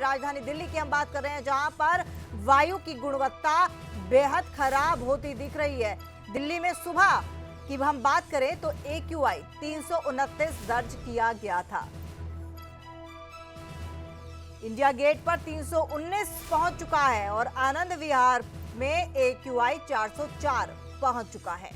राजधानी दिल्ली की हम बात कर रहे हैं, जहां पर वायु की गुणवत्ता बेहद खराब होती दिख रही है। दिल्ली में सुबह की हम बात करें तो AQI 329 दर्ज किया गया था। इंडिया गेट पर 319 पहुंच चुका है और आनंद विहार में AQI 404 पहुंच चुका है।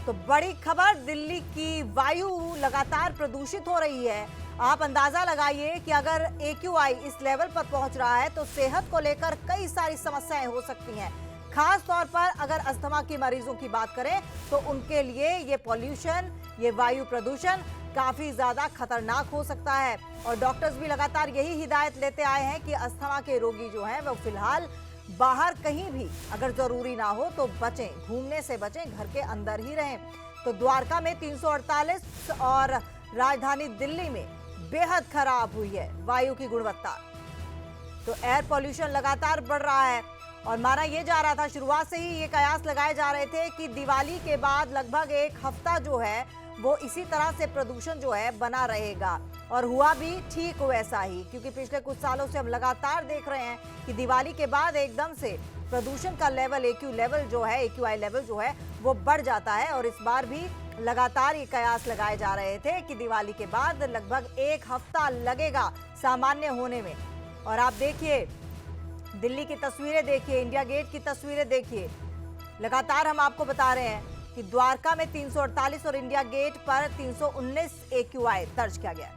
तो बड़ी खबर, दिल्ली की वायु लगातार प्रदूषित हो रही है। आप अंदाजा लगाइए कि अगर AQI इस लेवल पर पहुंच रहा है तो सेहत को लेकर कई सारी समस्याएं हो सकती हैं। खास तौर पर अगर अस्थमा के मरीजों की बात करें तो उनके लिए ये पॉल्यूशन, ये वायु प्रदूषण काफी ज्यादा खतरनाक हो सकता है। और डॉक्टर्स भी लगातार यही हिदायत लेते आए हैं कि अस्थमा के रोगी जो हैं वो फिलहाल बाहर कहीं भी अगर जरूरी ना हो तो बचें, घूमने से बचें, घर के अंदर ही रहें। तो द्वारका में 348 और राजधानी दिल्ली में बेहद खराब हुई है वायु की गुणवत्ता। तो एयर पॉल्यूशन लगातार बढ़ रहा है और माना यह जा रहा था, शुरुआत से ही ये कयास लगाए जा रहे थे कि दिवाली के बाद लगभग एक हफ्ता जो है वो इसी तरह से प्रदूषण जो है बना रहेगा। और हुआ भी ठीक वैसा ही, क्योंकि पिछले कुछ सालों से हम लगातार देख रहे हैं कि दिवाली के बाद एकदम से प्रदूषण का लेवल, AQI लेवल जो है वो बढ़ जाता है। और इस बार भी लगातार ये कयास लगाए जा रहे थे कि दिवाली के बाद लगभग एक हफ्ता लगेगा सामान्य होने में। और आप देखिए, दिल्ली की तस्वीरें देखिए, इंडिया गेट की तस्वीरें देखिए, लगातार हम आपको बता रहे हैं कि द्वारका में 348 और इंडिया गेट पर 319 AQI दर्ज किया गया।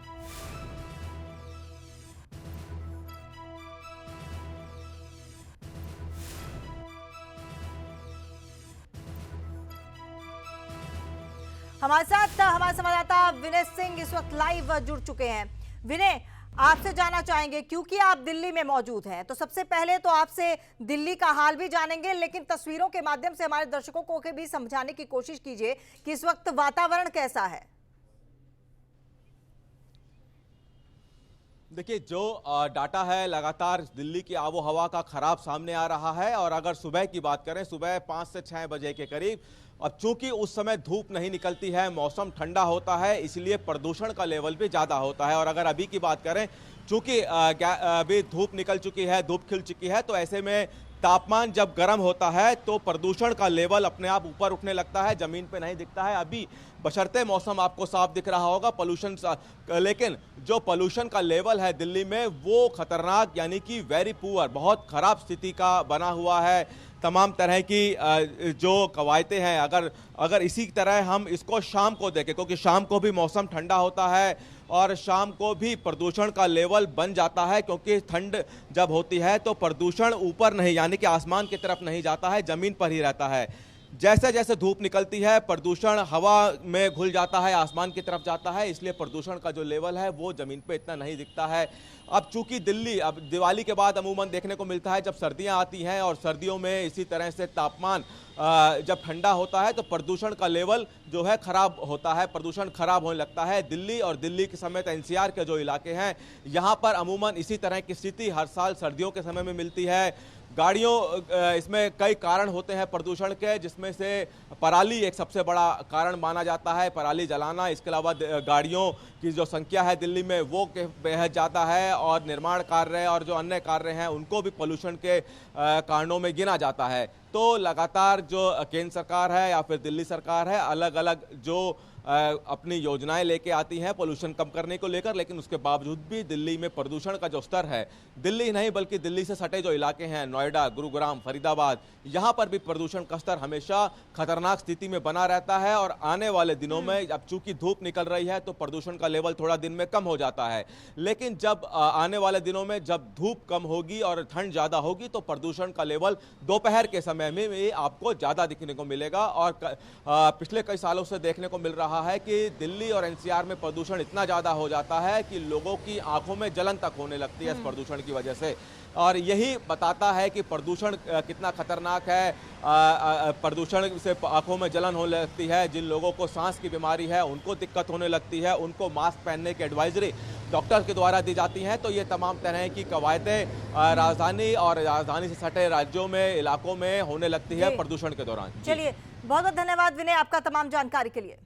हमारे साथ हमारे संवाददाता विनय सिंह इस वक्त लाइव जुड़ चुके हैं। विनय, आपसे जानना चाहेंगे, क्योंकि आप दिल्ली में मौजूद हैं, तो सबसे पहले तो आपसे दिल्ली का हाल भी जानेंगे, लेकिन तस्वीरों के माध्यम से हमारे दर्शकों को भी समझाने की कोशिश कीजिए कि इस वक्त वातावरण कैसा है। देखिए, जो डाटा है लगातार दिल्ली की आबो हवा का खराब सामने आ रहा है। और अगर सुबह की बात करें, सुबह 5 से 6 बजे के करीब, अब चूंकि उस समय धूप नहीं निकलती है, मौसम ठंडा होता है, इसलिए प्रदूषण का लेवल भी ज़्यादा होता है। और अगर अभी की बात करें, चूंकि अभी धूप निकल चुकी है, धूप खिल चुकी है, तो ऐसे में तापमान जब गर्म होता है तो प्रदूषण का लेवल अपने आप ऊपर उठने लगता है, जमीन पे नहीं दिखता है अभी, बशर्ते मौसम आपको साफ दिख रहा होगा पोल्यूशन। लेकिन जो पोल्यूशन का लेवल है दिल्ली में वो खतरनाक, यानी कि वेरी पुअर, बहुत खराब स्थिति का बना हुआ है। तमाम तरह की जो कवायतें हैं, अगर इसी तरह हम इसको शाम को देखें, क्योंकि शाम को भी मौसम ठंडा होता है और शाम को भी प्रदूषण का लेवल बन जाता है, क्योंकि ठंड जब होती है तो प्रदूषण ऊपर नहीं, यानी कि आसमान की तरफ नहीं जाता है, जमीन पर ही रहता है। जैसे जैसे धूप निकलती है प्रदूषण हवा में घुल जाता है, आसमान की तरफ जाता है, इसलिए प्रदूषण का जो लेवल है वो जमीन पे इतना नहीं दिखता है। अब चूंकि दिल्ली अब दिवाली के बाद अमूमन देखने को मिलता है, जब सर्दियां आती हैं और सर्दियों में इसी तरह से तापमान जब ठंडा होता है तो प्रदूषण का लेवल जो है खराब होता है, प्रदूषण खराब होने लगता है। दिल्ली और दिल्ली के समेत NCR के जो इलाके हैं, यहाँ पर अमूमन इसी तरह की स्थिति हर साल सर्दियों के समय में मिलती है। गाड़ियों, इसमें कई कारण होते हैं प्रदूषण के, जिसमें से पराली एक सबसे बड़ा कारण माना जाता है, पराली जलाना। इसके अलावा गाड़ियों की जो संख्या है दिल्ली में वो बेहद ज़्यादा है, और निर्माण कार्य और जो अन्य कार्य हैं उनको भी पोल्यूशन के कारणों में गिना जाता है। तो लगातार जो केंद्र सरकार है या फिर दिल्ली सरकार है, अलग अलग जो अपनी योजनाएं लेके आती हैं पोल्यूशन कम करने को लेकर, लेकिन उसके बावजूद भी दिल्ली में प्रदूषण का जो स्तर है, दिल्ली नहीं बल्कि दिल्ली से सटे जो इलाके हैं, नोएडा, गुरुग्राम, फरीदाबाद, यहाँ पर भी प्रदूषण का स्तर हमेशा खतरनाक स्थिति में बना रहता है। और आने वाले दिनों में अब चूंकि धूप निकल रही है तो प्रदूषण का लेवल थोड़ा दिन में कम हो जाता है, लेकिन जब आने वाले दिनों में जब धूप कम होगी और ठंड ज़्यादा होगी तो प्रदूषण का लेवल दोपहर के समय में आपको ज़्यादा दिखने को मिलेगा। और पिछले कई सालों से देखने को मिल रहा है कि दिल्ली और NCR में प्रदूषण इतना ज्यादा हो जाता है कि लोगों की आंखों में जलन तक होने लगती है इस प्रदूषण की वजह से। और यही बताता है कि प्रदूषण कितना खतरनाक है। प्रदूषण से आंखों में जलन होने लगती है, जिन लोगों को सांस की बीमारी है उनको दिक्कत होने लगती है, उनको मास्क पहनने की एडवाइजरी डॉक्टर के द्वारा दी जाती हैं। तो ये तमाम तरह की कवायदें राजधानी और राजधानी से सटे राज्यों में, इलाकों में होने लगती है प्रदूषण के दौरान। चलिए, बहुत बहुत धन्यवाद विनय आपका तमाम जानकारी के लिए।